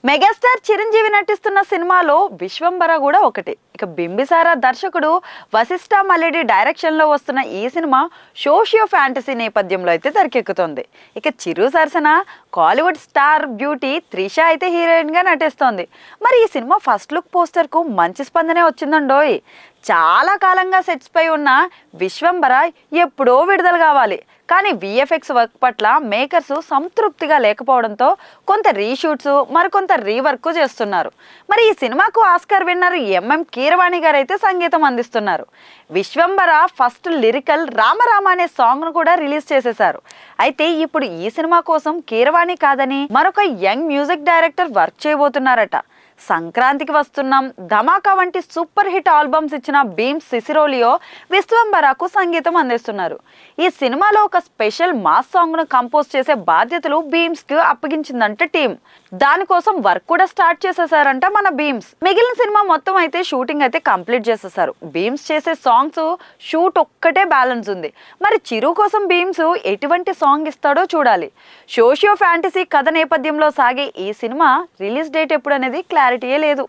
Megastar Chiranjeevi నటిస్తున్న సినిమాలో విశ్వంబర కూడా ఒకటి. ఇక బింబిసార దర్శకుడు వశిష్ఠ మల్లిడి డైరెక్షన్ లో వస్తున్న ఈ సినిమా సోషియో ఫ్యాంటసీ నేపథ్యంలో అయితే తెరకెక్కుతోంది. ఇక చిరు సరసన కాలీవుడ్ స్టార్ బ్యూటీ త్రిష అయితే హీరోయిన్ గా నటిస్తోంది. మరి ఈ సినిమా ఫస్ట్ లుక్ పోస్టర్ కు మంచి స్పందనే వచ్చిందండోయ్. చాలా కాలంగా సెట్స్ పై ఉన్న విశ్వంబర ఎప్పుడో విడుదల కావాలి, కానీ విఎఫ్ఎక్స్ వర్క్ పట్ల మేకర్స్ సంతృప్తిగా లేకపోవడంతో కొంత రీషూట్స్ మరికొంత రీవర్క్ చేస్తున్నారు. మరి ఈ సినిమాకు ఆస్కార్ విన్నర్ ఎంఎం కీరవాణి గారు అయితే సంగీతం అందిస్తున్నారు. విశ్వంబర ఫస్ట్ లిరికల్ రామరామ అనే సాంగ్ ను కూడా రిలీజ్ చేసేశారు. అయితే ఇప్పుడు ఈ సినిమా కోసం కీరవాణి కాదని మరొక యంగ్ మ్యూజిక్ డైరెక్టర్ వర్క్ చేయబోతున్నారట. సంక్రాంతికి వస్తున్నాం, ధమాకా వంటి సూపర్ హిట్ ఆల్బమ్స్ ఇచ్చిన భీమ్స్ సిసిరోలియో విశ్వంబరకు సంగీతం అందిస్తున్నారు. ఈ సినిమాలో ఒక స్పెషల్ మాస్ సాంగ్ ను కంపోజ్ చేసే బాధ్యతలు భీమ్స్ కు అప్పగించిందంట టీం. దానికోసం వర్క్ కూడా స్టార్ట్ చేసేసారంట మన భీమ్స్. మిగిలిన సినిమా మొత్తం అయితే షూటింగ్ అయితే కంప్లీట్ చేసేసారు. భీమ్స్ చేసే సాంగ్స్ షూట్ ఒక్కటే బ్యాలెన్స్ ఉంది. మరి చిరు కోసం భీమ్స్ ఎటువంటి సాంగ్ ఇస్తాడో చూడాలి. సోషియో ఫ్యాంటసీ కథ నేపథ్యంలో సాగే ఈ సినిమా రిలీజ్ డేట్ ఎప్పుడు అనేది క్లారిటీయే లేదు.